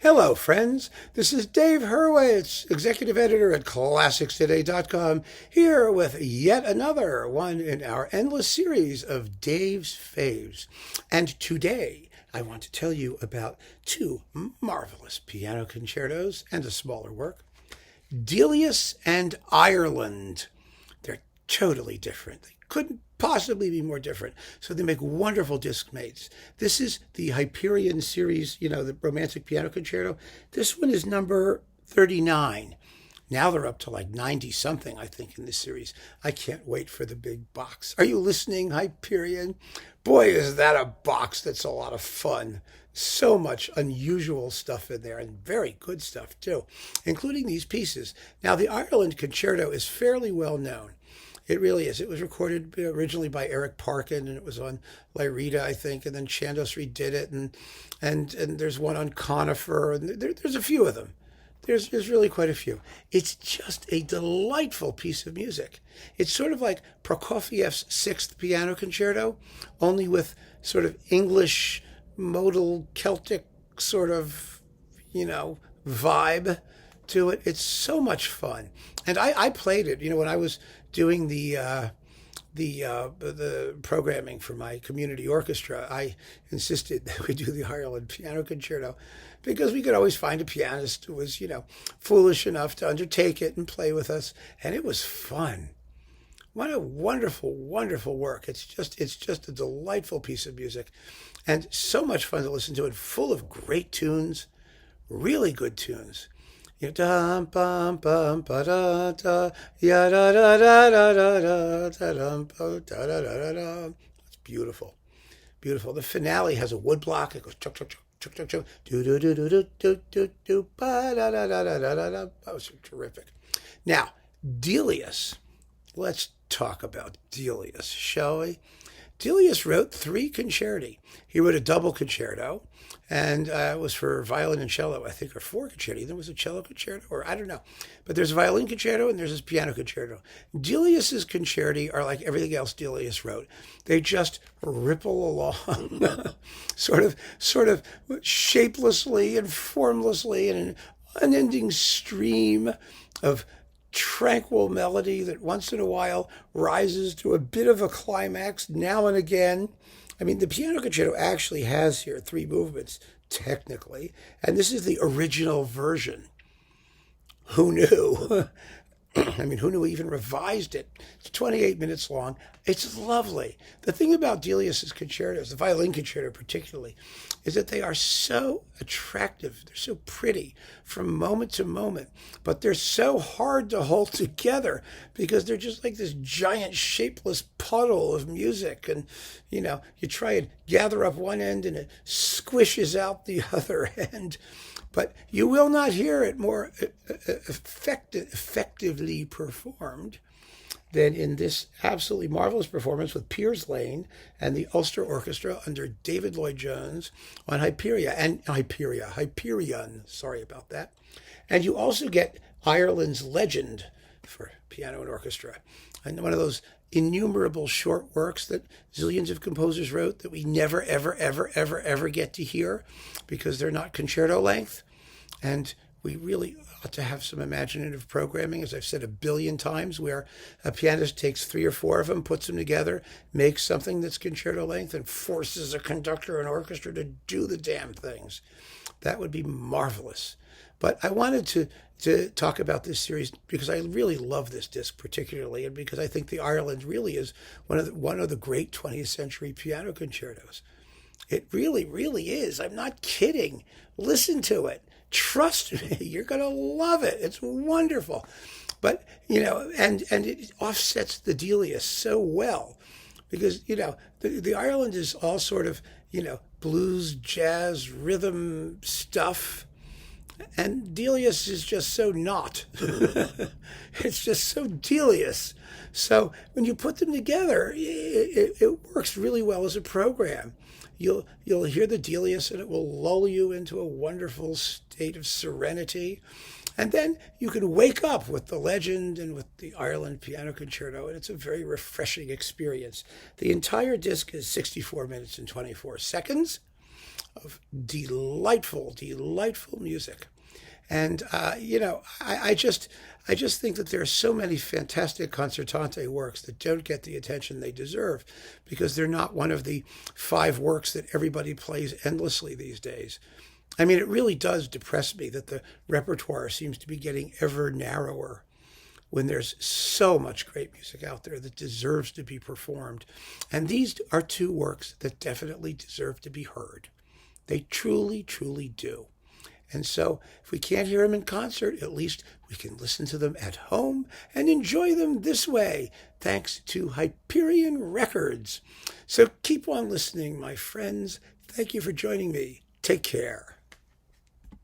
Hello, friends. This is Dave Hurwitz, executive editor at ClassicsToday.com, here with yet another one in our endless series of Dave's Faves. And today, I want to tell you about two marvelous piano concertos and a smaller work, Delius and Ireland. They're totally different. They couldn't possibly be more different. So they make wonderful disc mates. This is the Hyperion series, the Romantic Piano Concerto. This one is number 39. Now they're up to like 90 something, I think, in this series. I can't wait for the big box. Are you listening, Hyperion? Boy, is that a box that's a lot of fun. So much unusual stuff in there and very good stuff too, including these pieces. Now, the Ireland Concerto is fairly well known. It really is. It was recorded originally by Eric Parkin, and it was on Lyrita, I think, and then Chandos redid it, and there's one on Conifer, and there's a few of them. There's really quite a few. It's just a delightful piece of music. It's sort of like Prokofiev's Sixth Piano Concerto, only with sort of English, modal, Celtic sort of, vibe to it. It's so much fun. And I played it, when I was doing the programming for my community orchestra. I insisted that we do the Ireland Piano Concerto because we could always find a pianist who was, foolish enough to undertake it and play with us. And it was fun. What a wonderful, wonderful work. It's just a delightful piece of music and so much fun to listen to and full of great tunes, really good tunes. Dum bum bum ba da da ya da da da da da da dum da da da da da. It's beautiful, beautiful. The finale has a wood block. It goes chuck chuck chuck chuck chuck chuck do do do do do do do do ba da da da da da da da. That was terrific. Now, Delius. Let's talk about Delius, shall we? Delius wrote 3 concerti. He wrote a double concerto, and it was for violin and cello, I think, or 4 concerti. There was a cello concerto, or I don't know. But there's a violin concerto, and there's this piano concerto. Delius's concerti are like everything else Delius wrote. They just ripple along, sort of shapelessly and formlessly in an unending stream of tranquil melody that once in a while rises to a bit of a climax now and again. I mean, the piano concerto actually has here 3 movements, technically, and this is the original version. Who knew? I mean, who knew he even revised it? It's 28 minutes long. It's lovely. The thing about Delius's concertos, the violin concerto particularly, is that they are so attractive. They're so pretty from moment to moment, but they're so hard to hold together because they're just like this giant shapeless puddle of music. And, you try and gather up one end and it squishes out the other end. But you will not hear it more effectively performed than in this absolutely marvelous performance with Piers Lane and the Ulster Orchestra under David Lloyd-Jones on Hyperion. Sorry about that. And you also get Ireland's Legend for piano and orchestra, and one of those innumerable short works that zillions of composers wrote that we never, ever, ever, ever, ever get to hear because they're not concerto length. And we really ought to have some imaginative programming, as I've said a billion times, where a pianist takes 3 or 4 of them, puts them together, makes something that's concerto length, and forces a conductor and orchestra to do the damn things. That would be marvelous. But I wanted to talk about this series because I really love this disc particularly, and because I think the Ireland really is one of the great 20th century piano concertos. It really, really is. I'm not kidding. Listen to it. Trust me, you're going to love it. It's wonderful. But, and it offsets the Delius so well because, the Ireland is all sort of, blues, jazz, rhythm stuff. And Delius is just so not. It's just so Delius. So when you put them together, it works really well as a program. You'll hear the Delius and it will lull you into a wonderful state of serenity. And then you can wake up with the Legend and with the Ireland Piano Concerto, and it's a very refreshing experience. The entire disc is 64 minutes and 24 seconds. of delightful, delightful music. And I just think that there are so many fantastic concertante works that don't get the attention they deserve because they're not one of the 5 works that everybody plays endlessly these days. I mean, it really does depress me that the repertoire seems to be getting ever narrower when there's so much great music out there that deserves to be performed. And these are 2 works that definitely deserve to be heard. They truly, truly do. And so, if we can't hear them in concert, at least we can listen to them at home and enjoy them this way, thanks to Hyperion Records. So keep on listening, my friends. Thank you for joining me. Take care.